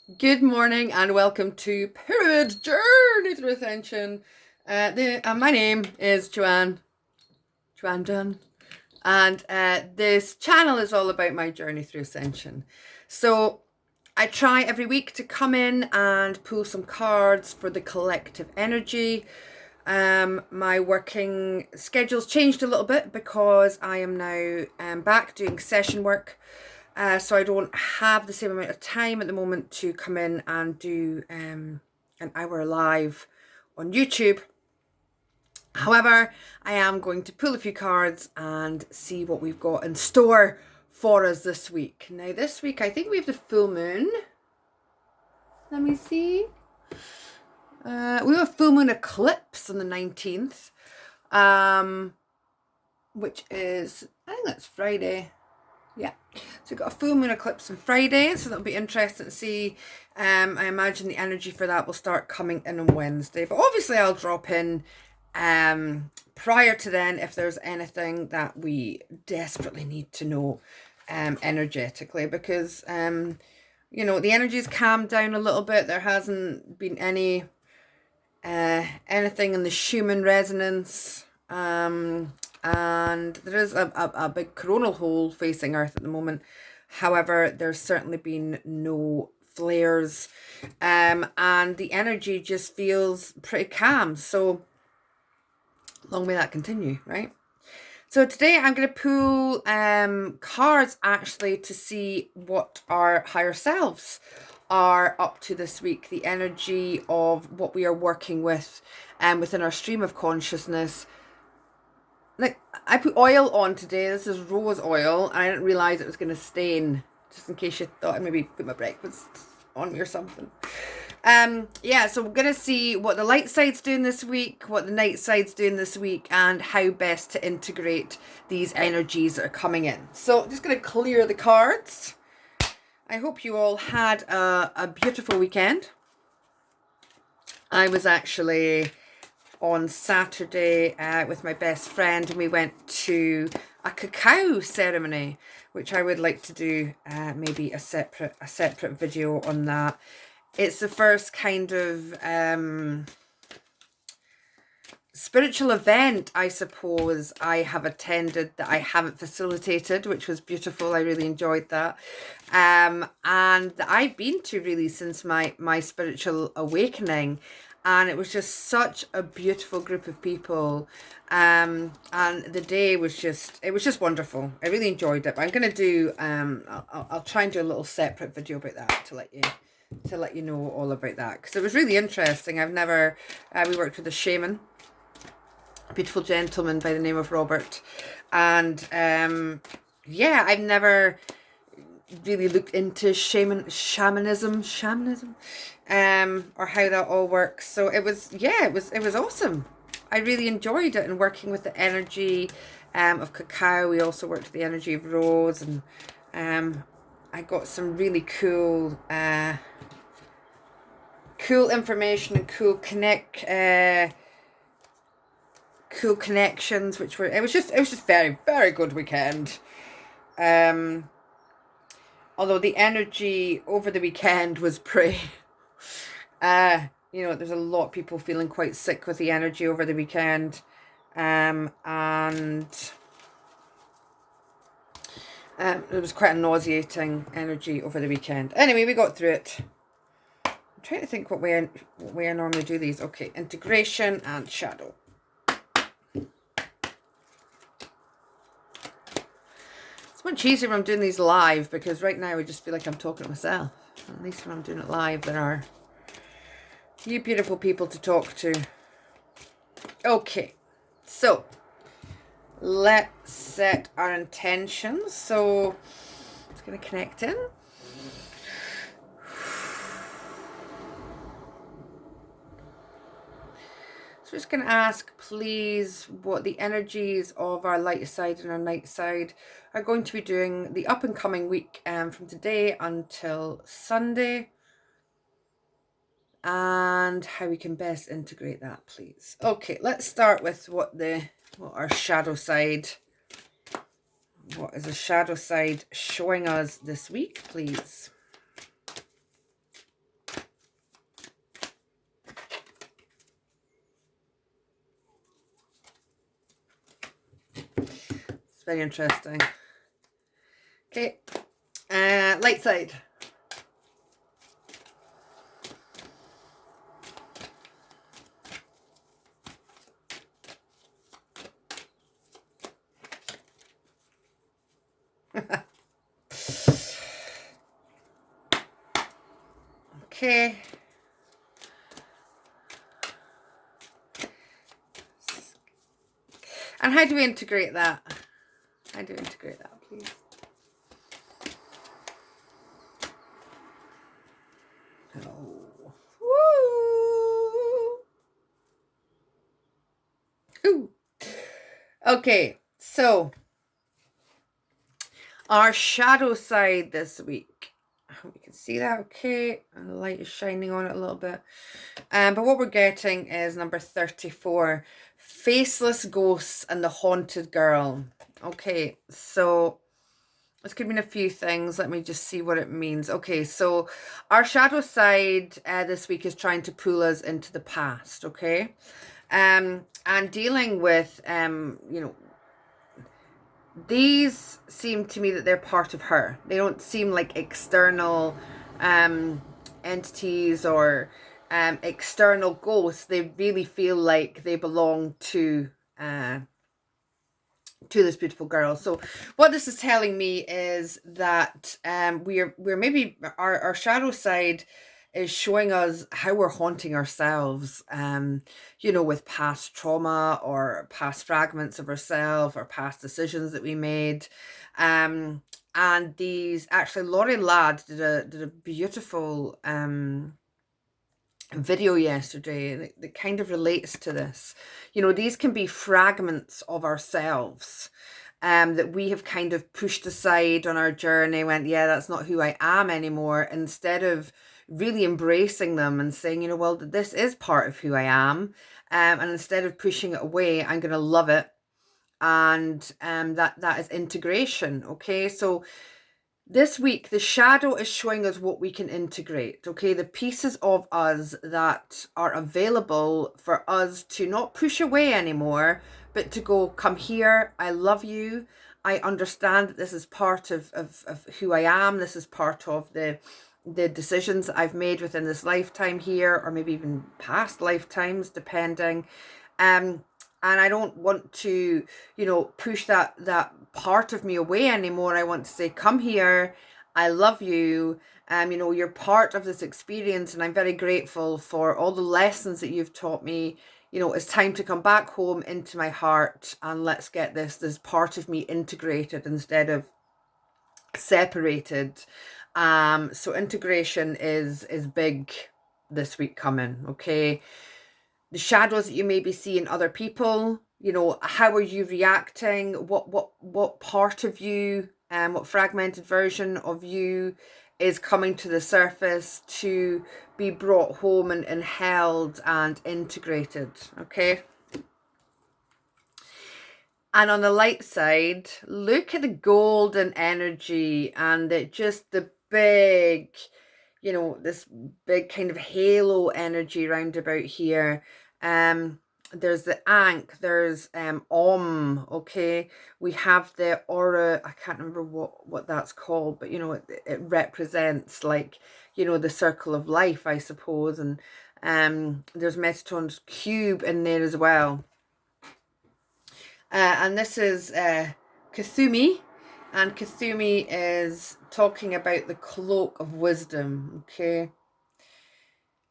Good morning and welcome to Pyramid Journey Through Ascension. My name is Joanne Dunn, and this channel is all about my journey through Ascension. So I try every week to come in and pull some cards for the collective energy. My working schedule's changed a little bit because I am now back doing session work. So I don't have the same amount of time at the moment to come in and do an hour live on YouTube. However, I am going to pull a few cards and see what we've got in store for us this week. Now, this week, I think we have the full moon. Let me see. We have a full moon eclipse on the 19th, which is, I think that's Friday. Yeah, so we've got a full moon eclipse on Friday, so that'll be interesting to see. I imagine the energy for that will start coming in on Wednesday, but obviously I'll drop in prior to then if there's anything that we desperately need to know energetically, because the energy's calmed down a little bit. There hasn't been anything in the Schumann resonance, and there is a big coronal hole facing Earth at the moment. However, there's certainly been no flares, and the energy just feels pretty calm. So long may that continue, right? So today I'm going to pull cards actually to see what our higher selves are up to this week, the energy of what we are working with within our stream of consciousness. Like, I put oil on today. This is rose oil. I didn't realize it was going to stain, just in case you thought I maybe put my breakfast on me or something. So we're going to see what the light side's doing this week, what the night side's doing this week, and how best to integrate these energies that are coming in. So I'm just going to clear the cards. I hope you all had a beautiful weekend. I was actually on Saturday with my best friend, and we went to a cacao ceremony, which I would like to do maybe a separate video on that. It's the first kind of spiritual event, I suppose, I have attended that I haven't facilitated, which was beautiful. I really enjoyed that. And that I've been to really since my spiritual awakening. And it was just such a beautiful group of people. And the day was just wonderful. I really enjoyed it. But I'm going to do, I'll try and do a little separate video about that to let you know all about that, because it was really interesting. I've never, we worked with a shaman, a beautiful gentleman by the name of Robert, and I've never really looked into shamanism, or how that all works. So it was awesome. I really enjoyed it, and working with the energy of cacao. We also worked with the energy of rose, and I got some really cool information and cool connections, which were, it was just very, very good weekend. Although the energy over the weekend was pretty there's a lot of people feeling quite sick with the energy over the weekend, and it was quite a nauseating energy over the weekend. Anyway, we got through it. I'm trying to think what way I normally do these. Okay, integration and shadow. It's much easier when I'm doing these live, because right now I just feel like I'm talking to myself. At least when I'm doing it live, there are you beautiful people to talk to. Okay, so let's set our intentions. So it's going to connect in. So just going to ask, please, what the energies of our light side and our night side are going to be doing the up and coming week, from today until Sunday, and how we can best integrate that, please. Okay, let's start with what our shadow side, what is the shadow side showing us this week, please? It's very interesting. Okay. Light side. Okay. And how do we integrate that? How do we integrate that, please? Oh. Woo! Ooh. Okay, so our shadow side this week. I hope you can see that okay. And the light is shining on it a little bit. But what we're getting is number 34, Faceless Ghosts and the Haunted Girl. Okay, so this could mean a few things. Let me just see what it means. Okay, so our shadow side this week is trying to pull us into the past, okay? And dealing with, you know, these seem to me that they're part of her. They don't seem like external entities or external ghosts. They really feel like they belong to this beautiful girl. So what this is telling me is that we're maybe our shadow side is showing us how we're haunting ourselves, you know, with past trauma or past fragments of ourselves or past decisions that we made. And these, actually, Laurie Ladd did a beautiful video yesterday that kind of relates to this. You know, these can be fragments of ourselves that we have kind of pushed aside on our journey, went, yeah, that's not who I am anymore, instead of really embracing them and saying, you know, well, this is part of who I am. And instead of pushing it away, I'm going to love it. And that is integration. Okay, so this week, the shadow is showing us what we can integrate, okay? The pieces of us that are available for us to not push away anymore, but to go, come here, I love you. I understand that this is part of who I am. This is part of the decisions that I've made within this lifetime here, or maybe even past lifetimes, depending. And I don't want to, you know, push that part of me away anymore. I want to say, come here, I love you. You know, you're part of this experience, and I'm very grateful for all the lessons that you've taught me. You know, it's time to come back home into my heart, and let's get this part of me integrated instead of separated. So integration is big this week coming, okay? The shadows that you may be seeing other people, you know, how are you reacting? What part of you, what fragmented version of you is coming to the surface to be brought home and held and integrated, okay? And on the light side, look at the golden energy and the big, you know, this big kind of halo energy round about here. There's the Ankh, there's Om, okay? We have the aura, I can't remember what that's called, but you know, it represents, like, you know, the circle of life, I suppose. And there's Metaton's cube in there as well. And this is Kuthumi, and Kuthumi is talking about the cloak of wisdom, okay?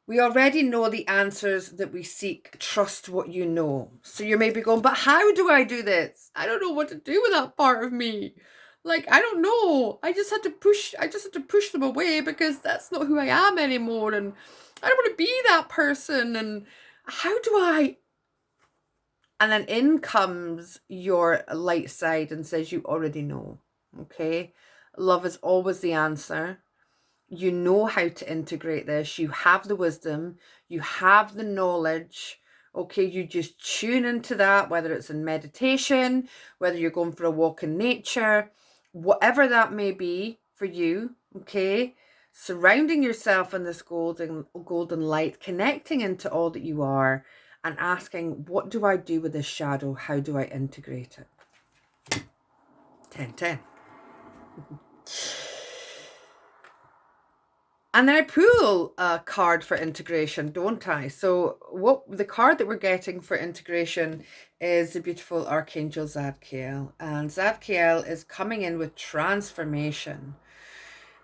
We already know the answers that we seek. Trust what you know. So you may be going, but how do I do this? I don't know what to do with that part of me. Like, I don't know. I just had to push them away because that's not who I am anymore. And I don't want to be that person. And how do I? And then in comes your light side and says, you already know. Okay. Love is always the answer. You know how to integrate this. You have the wisdom, you have the knowledge. Okay, you just tune into that, whether it's in meditation, whether you're going for a walk in nature, whatever that may be for you. Okay, surrounding yourself in this golden light, connecting into all that you are, and asking, what do I do with this shadow? How do I integrate it? 10. And then I pull a card for integration, don't I? So what the card that we're getting for integration is the beautiful Archangel Zadkiel. And Zadkiel is coming in with transformation.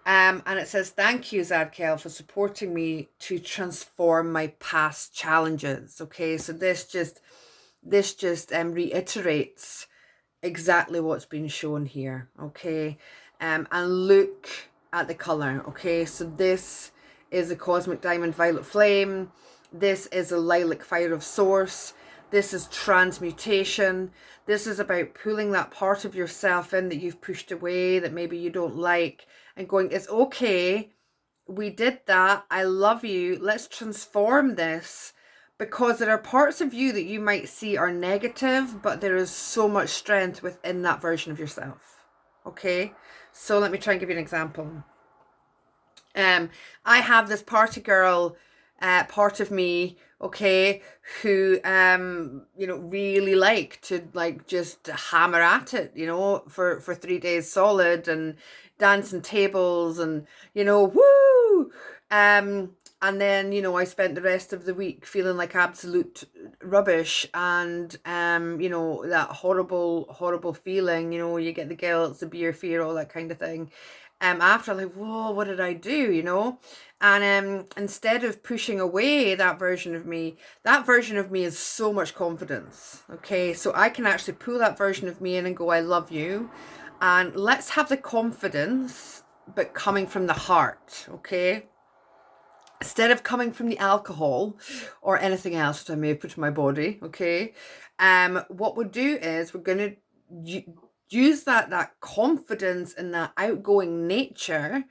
And it says, thank you, Zadkiel, for supporting me to transform my past challenges. Okay, so this just reiterates exactly what's been shown here. Okay, and look at the color. Okay, so this is a cosmic diamond violet flame. This is a lilac fire of source. This is transmutation. This is about pulling that part of yourself in that you've pushed away, that maybe you don't like, and going, it's okay, we did that, I love you, let's transform this, because there are parts of you that you might see are negative, but there is so much strength within that version of yourself. Okay, so let me try and give you an example. I have this party girl part of me, okay, who really like to just hammer at it, for 3 days solid, and dancing tables, and woo. And then I spent the rest of the week feeling like absolute rubbish, and that horrible feeling, you get the guilt, the beer fear, all that kind of thing. After, like, whoa, what did I do, and instead of pushing away that version of me is so much confidence. Okay, so I can actually pull that version of me in and go, I love you, and let's have the confidence, but coming from the heart. Okay, instead of coming from the alcohol or anything else that I may have put in my body. Okay, what we'll do is we're going to use that confidence and that outgoing nature,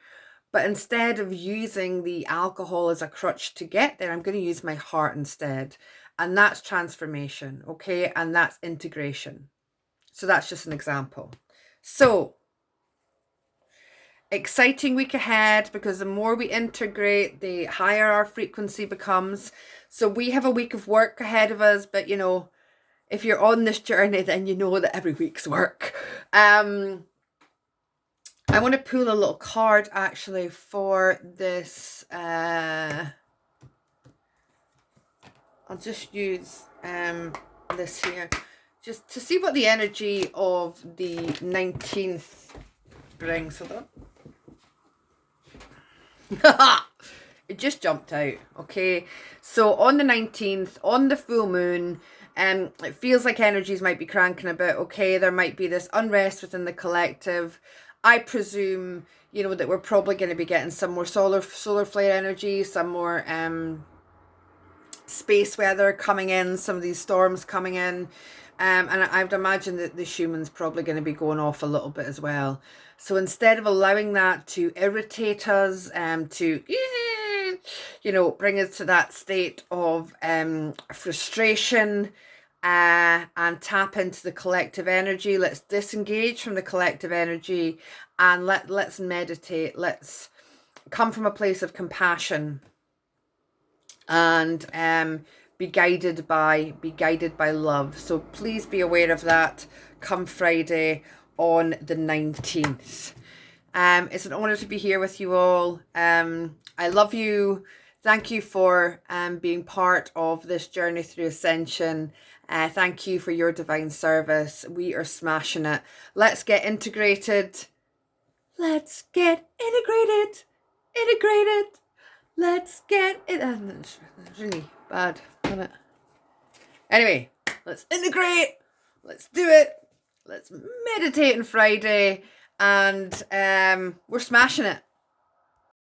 but instead of using the alcohol as a crutch to get there, I'm going to use my heart instead. And that's transformation, okay? And that's integration. So that's just an example. So exciting week ahead, because the more we integrate, the higher our frequency becomes. So we have a week of work ahead of us, but if you're on this journey, then you know that every week's work. I want to pull a little card actually for this. I'll just use this here, just to see what the energy of the 19th brings. Hold on. It just jumped out. Okay, so on the 19th, on the full moon, it feels like energies might be cranking a bit. Okay, there might be this unrest within the collective. I presume, that we're probably going to be getting some more solar flare energy, some more space weather coming in, some of these storms coming in. And I would imagine that the Schumann's probably going to be going off a little bit as well. So instead of allowing that to irritate us, to bring us to that state of frustration, and tap into the collective energy, let's disengage from the collective energy, and let's meditate. Let's come from a place of compassion, and be guided by love. So please be aware of that come Friday on the 19th. It's an honor to be here with you all. I love you. Thank you for being part of this journey through ascension. Thank you for your divine service. We are smashing it. Let's get integrated. Let's get integrated. Let's get it. It's really bad, isn't it? Anyway, let's integrate. Let's do it. Let's meditate on Friday, and we're smashing it.